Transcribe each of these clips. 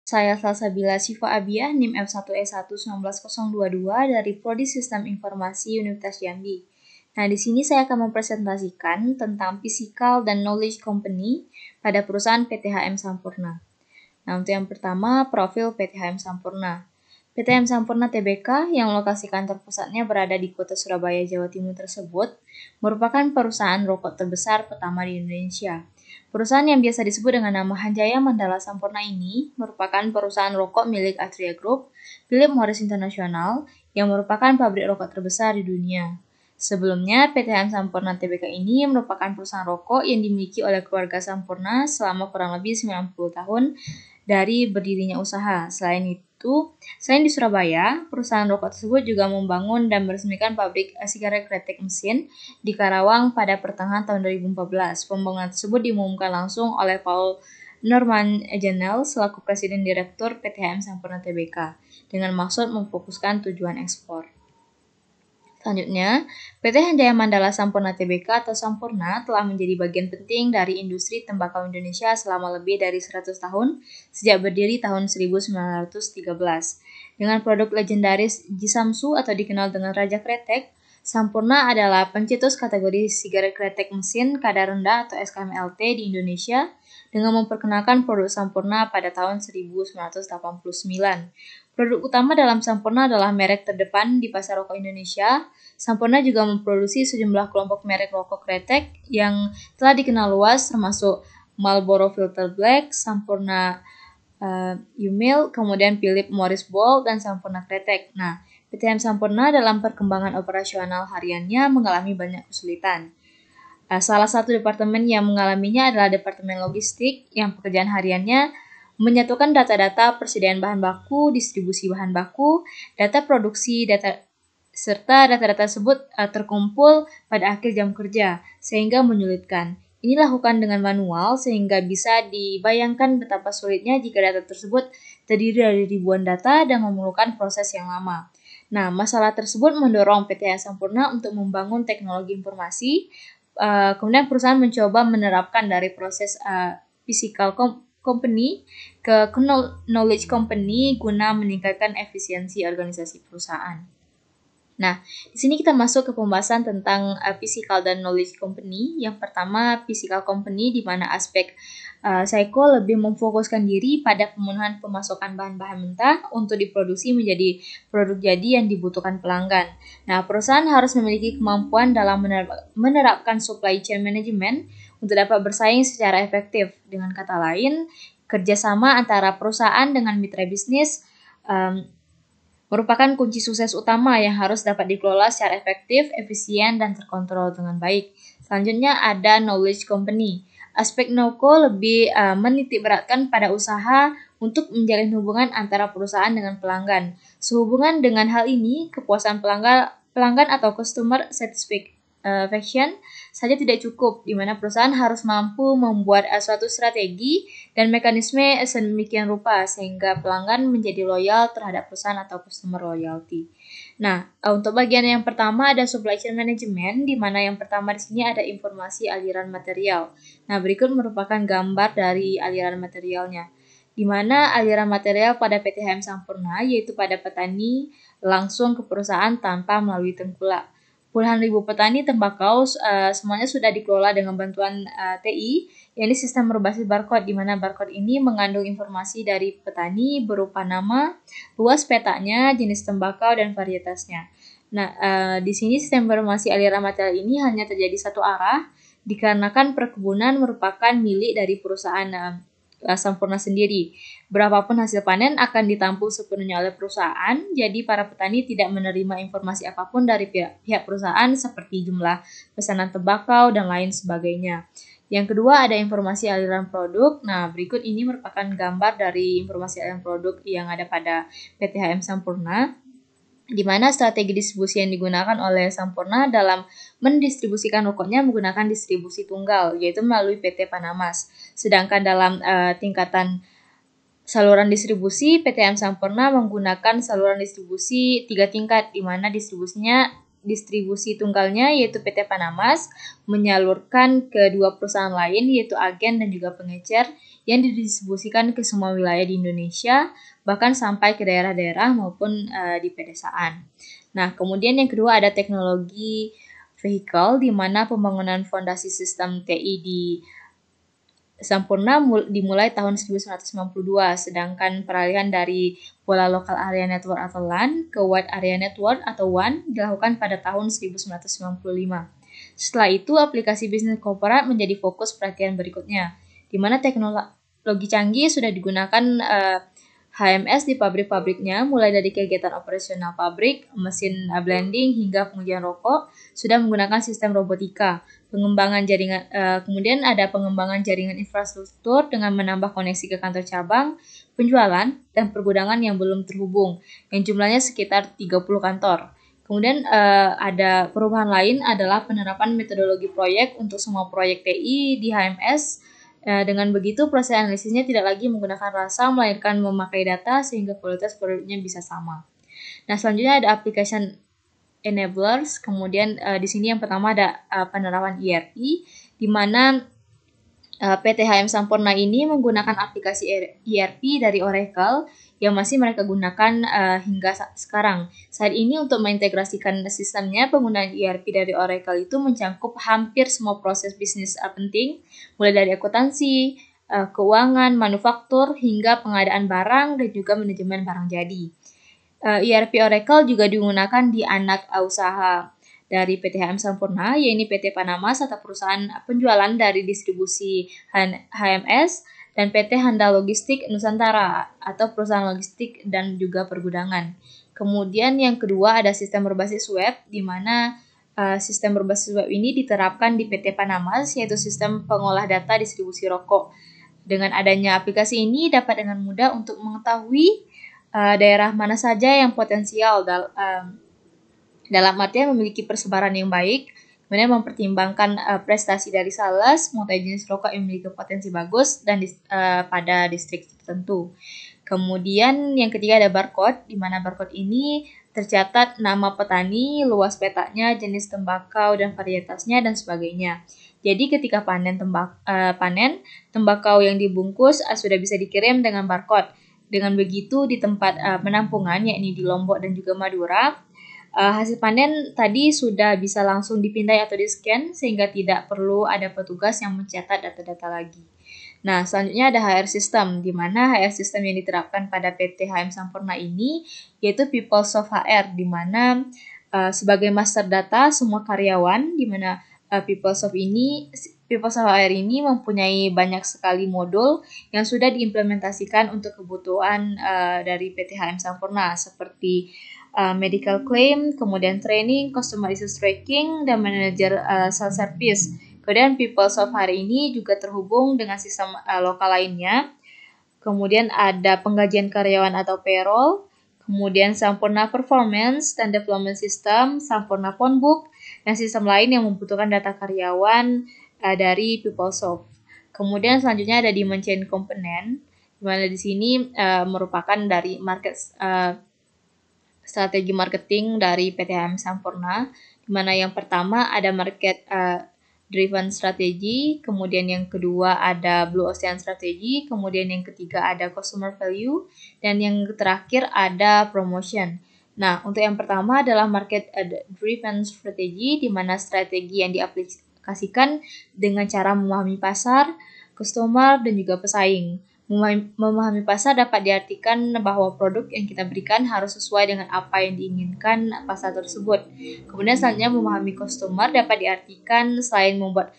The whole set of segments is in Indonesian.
Saya Salsabila Syifa Abiah, NIM F1E1 19022 dari Prodi Sistem Informasi Universitas Jambi. Nah, di sini saya akan mempresentasikan tentang Physical dan Knowledge Company pada perusahaan PT HM Sampurna. Nah, untuk yang pertama, profil PT HM Sampurna. PT HM Sampurna Tbk yang lokasi kantor pusatnya berada di kota Surabaya, Jawa Timur tersebut merupakan perusahaan rokok terbesar pertama di Indonesia. Perusahaan yang biasa disebut dengan nama Hanjaya Mandala Sampurna ini merupakan perusahaan rokok milik Atria Group, Philip Morris International, yang merupakan pabrik rokok terbesar di dunia. Sebelumnya, PT HM Sampurna Tbk ini merupakan perusahaan rokok yang dimiliki oleh keluarga Sampurna selama kurang lebih 90 tahun dari berdirinya usaha. Selain di Surabaya, perusahaan rokok tersebut juga membangun dan meresmikan pabrik sigaret kretek mesin di Karawang pada pertengahan tahun 2014. Pembangunan tersebut diumumkan langsung oleh Paul Norman Janel selaku Presiden Direktur PT HM Sampurna Tbk dengan maksud memfokuskan tujuan ekspor. Selanjutnya, PT Hanjaya Mandala Sampurna Tbk atau Sampurna telah menjadi bagian penting dari industri tembakau Indonesia selama lebih dari 100 tahun sejak berdiri tahun 1913. Dengan produk legendaris Jisamsu atau dikenal dengan Raja Kretek, Sampurna adalah pencetus kategori sigaret kretek mesin kadar rendah atau SKMLT di Indonesia dengan memperkenalkan produk Sampurna pada tahun 1989. Produk utama dalam Sampurna adalah merek terdepan di pasar rokok Indonesia. Sampurna juga memproduksi sejumlah kelompok merek rokok kretek yang telah dikenal luas termasuk Marlboro Filter Black, Sampurna Umil, kemudian Philip Morris Bold, dan Sampurna Kretek. Nah, PT HM Sampurna dalam perkembangan operasional hariannya mengalami banyak kesulitan. Salah satu departemen yang mengalaminya adalah Departemen Logistik yang pekerjaan hariannya menyatukan data-data persediaan bahan baku, distribusi bahan baku, data produksi, serta data-data tersebut terkumpul pada akhir jam kerja, sehingga menyulitkan. Ini dilakukan dengan manual, sehingga bisa dibayangkan betapa sulitnya jika data tersebut terdiri dari ribuan data dan memerlukan proses yang lama. Nah, masalah tersebut mendorong PT HM Sampurna untuk membangun teknologi informasi. Kemudian perusahaan mencoba menerapkan dari proses physical company ke knowledge company guna meningkatkan efisiensi organisasi perusahaan. Nah, di sini kita masuk ke pembahasan tentang physical dan knowledge company. Yang pertama, physical company di mana aspek Psycho lebih memfokuskan diri pada pemenuhan pemasokan bahan-bahan mentah untuk diproduksi menjadi produk jadi yang dibutuhkan pelanggan. Nah, perusahaan harus memiliki kemampuan dalam menerapkan supply chain management untuk dapat bersaing secara efektif. Dengan kata lain, kerjasama antara perusahaan dengan mitra bisnis merupakan kunci sukses utama yang harus dapat dikelola secara efektif, efisien, dan terkontrol dengan baik. Selanjutnya ada knowledge company. Aspek Knowco lebih menitik beratkan pada usaha untuk menjalin hubungan antara perusahaan dengan pelanggan. Sehubungan dengan hal ini, kepuasan pelanggan atau customer satisfaction saja tidak cukup, di mana perusahaan harus mampu membuat suatu strategi dan mekanisme sedemikian rupa sehingga pelanggan menjadi loyal terhadap perusahaan atau customer loyalty. Nah, untuk bagian yang pertama ada supply chain management, di mana yang pertama di sini ada informasi aliran material. Nah, berikut merupakan gambar dari aliran materialnya, di mana aliran material pada PT HM Sampurna yaitu pada petani langsung ke perusahaan tanpa melalui tengkulak. Puluhan ribu petani tembakau semuanya sudah dikelola dengan bantuan TI, yakni sistem berbasis barcode, di mana barcode ini mengandung informasi dari petani berupa nama, luas petanya, jenis tembakau, dan varietasnya. Nah, di sini sistem informasi aliran material ini hanya terjadi satu arah, dikarenakan perkebunan merupakan milik dari perusahaan Sampurna sendiri. Berapapun hasil panen akan ditampung sepenuhnya oleh perusahaan, jadi para petani tidak menerima informasi apapun dari pihak perusahaan seperti jumlah pesanan tembakau dan lain sebagainya. Yang kedua ada informasi aliran produk. Nah, berikut ini merupakan gambar dari informasi aliran produk yang ada pada PT HM Sampurna, di mana strategi distribusi yang digunakan oleh Sampurna dalam mendistribusikan rokoknya menggunakan distribusi tunggal, yaitu melalui PT Panamas. Sedangkan dalam tingkatan saluran distribusi, PT HM Sampurna menggunakan saluran distribusi 3 tingkat, di mana distribusi tunggalnya yaitu PT Panamas menyalurkan ke dua perusahaan lain yaitu agen dan juga pengecer yang didistribusikan ke semua wilayah di Indonesia, bahkan sampai ke daerah-daerah maupun di pedesaan. Nah, kemudian yang kedua ada teknologi vehicle, di mana pembangunan fondasi sistem TI di Sampurna dimulai tahun 1992, sedangkan peralihan dari pola lokal area network atau LAN ke wide area network atau WAN dilakukan pada tahun 1995. Setelah itu, aplikasi bisnis korporat menjadi fokus perhatian berikutnya, di mana teknologi canggih sudah digunakan HMS di pabrik-pabriknya, mulai dari kegiatan operasional pabrik, mesin blending, hingga pengujian rokok, sudah menggunakan sistem robotika. Kemudian ada pengembangan jaringan infrastruktur dengan menambah koneksi ke kantor cabang, penjualan, dan pergudangan yang belum terhubung, yang jumlahnya sekitar 30 kantor. Kemudian ada perubahan lain adalah penerapan metodologi proyek untuk semua proyek TI di HMS. Dengan begitu, proses analisisnya tidak lagi menggunakan rasa, melainkan memakai data sehingga kualitas produknya bisa sama. Nah, selanjutnya ada application enablers. Kemudian di sini yang pertama ada penerapan ERP, di mana PT HM Sampurna ini menggunakan aplikasi ERP dari Oracle yang masih mereka gunakan hingga sekarang. Saat ini untuk mengintegrasikan sistemnya, penggunaan ERP dari Oracle itu mencakup hampir semua proses bisnis penting, mulai dari akuntansi, keuangan, manufaktur, hingga pengadaan barang dan juga manajemen barang jadi. ERP Oracle juga digunakan di anak usaha dari PT HM Sampurna, yaitu PT Panama serta perusahaan penjualan dari distribusi HMS, dan PT Handal Logistik Nusantara atau perusahaan logistik dan juga pergudangan. Kemudian yang kedua ada sistem berbasis web, di mana sistem berbasis web ini diterapkan di PT Panama, yaitu sistem pengolah data distribusi rokok. Dengan adanya aplikasi ini dapat dengan mudah untuk mengetahui daerah mana saja yang potensial dalam artian memiliki persebaran yang baik, kemudian mempertimbangkan prestasi dari sales, mulai jenis rokok yang memiliki potensi bagus dan pada distrik tertentu. Kemudian yang ketiga ada barcode, di mana barcode ini tercatat nama petani, luas petanya, jenis tembakau dan varietasnya dan sebagainya. Jadi ketika panen tembakau yang dibungkus sudah bisa dikirim dengan barcode. Dengan begitu di tempat penampungan, yakni di Lombok dan juga Madura, hasil panen tadi sudah bisa langsung dipindai atau di-scan sehingga tidak perlu ada petugas yang mencetak data-data lagi. Nah, selanjutnya ada HR System, di mana HR System yang diterapkan pada PT HM Sampurna ini yaitu PeopleSoft HR, di mana sebagai master data semua karyawan, di mana PeopleSoft HR ini mempunyai banyak sekali modul yang sudah diimplementasikan untuk kebutuhan dari PT HM Sampurna seperti medical claim, kemudian training, customer issues tracking, dan manager sales service. Kemudian PeopleSoft hari ini juga terhubung dengan sistem lokal lainnya. Kemudian ada penggajian karyawan atau payroll, kemudian Sampurna Performance dan Development System, Sampurna Phonebook, dan sistem lain yang membutuhkan data karyawan dari PeopleSoft. Kemudian selanjutnya ada Demand Chain Component, di mana di sini merupakan dari strategi marketing dari PT HM Sampurna, di mana yang pertama ada market driven strategy, kemudian yang kedua ada Blue Ocean strategy, kemudian yang ketiga ada customer value, dan yang terakhir ada promotion. Nah, untuk yang pertama adalah market driven strategy, di mana strategi yang diaplikasikan dengan cara memahami pasar, customer, dan juga pesaing. Memahami pasar dapat diartikan bahwa produk yang kita berikan harus sesuai dengan apa yang diinginkan pasar tersebut. Kemudian selanjutnya memahami customer dapat diartikan selain membuat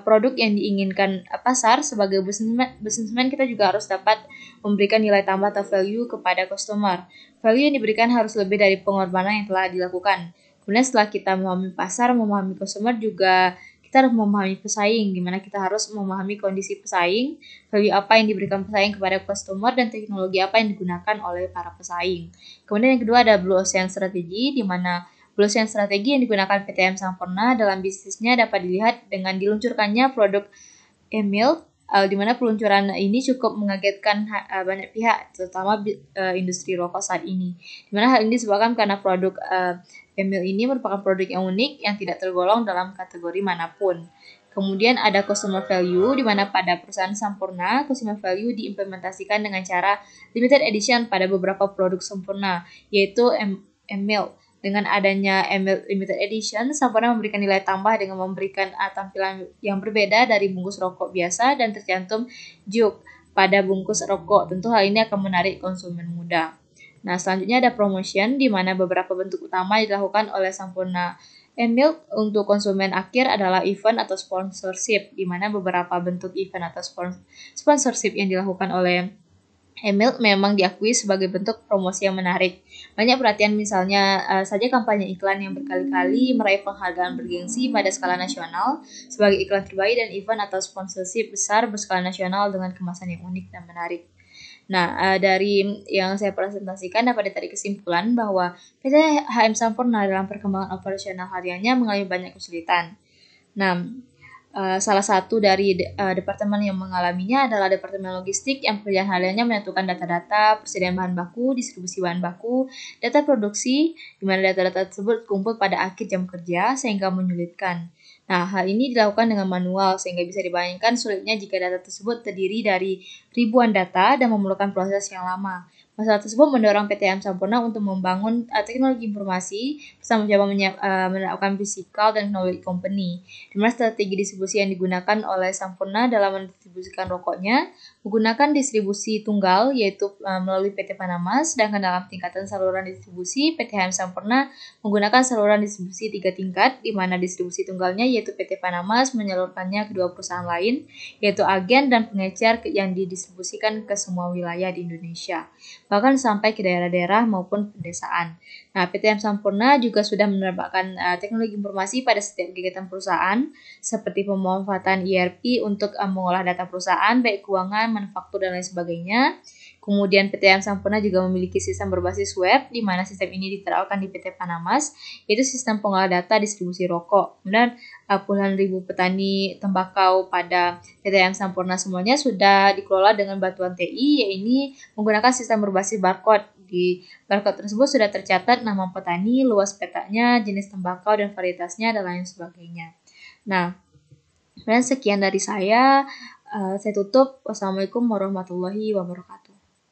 produk yang diinginkan pasar, sebagai businessman kita juga harus dapat memberikan nilai tambah atau value kepada customer. Value yang diberikan harus lebih dari pengorbanan yang telah dilakukan. Kemudian setelah kita memahami pasar, memahami customer, juga kita harus memahami pesaing, di mana kita harus memahami kondisi pesaing, value apa yang diberikan pesaing kepada customer, dan teknologi apa yang digunakan oleh para pesaing. Kemudian yang kedua ada Blue Ocean Strategy, di mana Blue Ocean Strategy yang digunakan PT HM Sampurna dalam bisnisnya dapat dilihat dengan diluncurkannya produk e-milk, di mana peluncuran ini cukup mengagetkan banyak pihak, terutama industri rokok saat ini. Di mana hal ini disebabkan karena produk e-milk ini merupakan produk yang unik yang tidak tergolong dalam kategori manapun. Kemudian ada customer value, di mana pada perusahaan Sampurna, customer value diimplementasikan dengan cara limited edition pada beberapa produk Sampurna, yaitu M-Milk. Dengan adanya M-Milk Limited Edition, Sampurna memberikan nilai tambah dengan memberikan tampilan yang berbeda dari bungkus rokok biasa dan tercantum juk pada bungkus rokok. Tentu hal ini akan menarik konsumen muda. Nah, selanjutnya ada promotion, di mana beberapa bentuk utama dilakukan oleh Sampurna M-Milk untuk konsumen akhir adalah event atau sponsorship, di mana beberapa bentuk event atau sponsorship yang dilakukan oleh M-Milk memang diakui sebagai bentuk promosi yang menarik. Banyak perhatian misalnya saja kampanye iklan yang berkali-kali meraih penghargaan bergengsi pada skala nasional sebagai iklan terbaik dan event atau sponsorship besar berskala nasional dengan kemasan yang unik dan menarik. Nah, dari yang saya presentasikan dapat ditarik kesimpulan bahwa PT HM Sampurna dalam perkembangan operasional hariannya mengalami banyak kesulitan. Nah, salah satu dari departemen yang mengalaminya adalah departemen logistik yang pekerjaan hariannya menentukan data-data, persediaan bahan baku, distribusi bahan baku, data produksi, di mana data-data tersebut kumpul pada akhir jam kerja sehingga menyulitkan. Nah, hal ini dilakukan dengan manual sehingga bisa dibayangkan sulitnya jika data tersebut terdiri dari ribuan data dan memerlukan proses yang lama. Masalah tersebut mendorong PT HM Sampurna untuk membangun teknologi informasi bersama mencoba melakukan physical dan knowledge company, di mana strategi distribusi yang digunakan oleh Sampurna dalam mendistribusikan rokoknya menggunakan distribusi tunggal yaitu melalui PT Panamas, sedangkan dalam tingkatan saluran distribusi PT HM Sampurna menggunakan saluran distribusi 3 tingkat, di mana distribusi tunggalnya yaitu PT Panamas menyalurkannya ke 2 perusahaan lain yaitu agen dan pengecer yang didistribusikan ke semua wilayah di Indonesia, bahkan sampai ke daerah-daerah maupun pedesaan. Nah, PT HM Sampurna juga sudah menerapkan teknologi informasi pada setiap kegiatan perusahaan seperti pemanfaatan ERP untuk mengolah data perusahaan baik keuangan, manufaktur dan lain sebagainya. Kemudian PT HM Sampurna juga memiliki sistem berbasis web, di mana sistem ini diterapkan di PT Panamas, yaitu sistem pengolah data distribusi rokok. Kemudian puluhan ribu petani tembakau pada PT HM Sampurna semuanya sudah dikelola dengan bantuan TI, yaitu menggunakan sistem berbasis barcode. Di barcode tersebut sudah tercatat nama petani, luas petanya, jenis tembakau dan varietasnya, dan lain sebagainya. Nah, dan sekian dari saya tutup. Wassalamualaikum warahmatullahi wabarakatuh.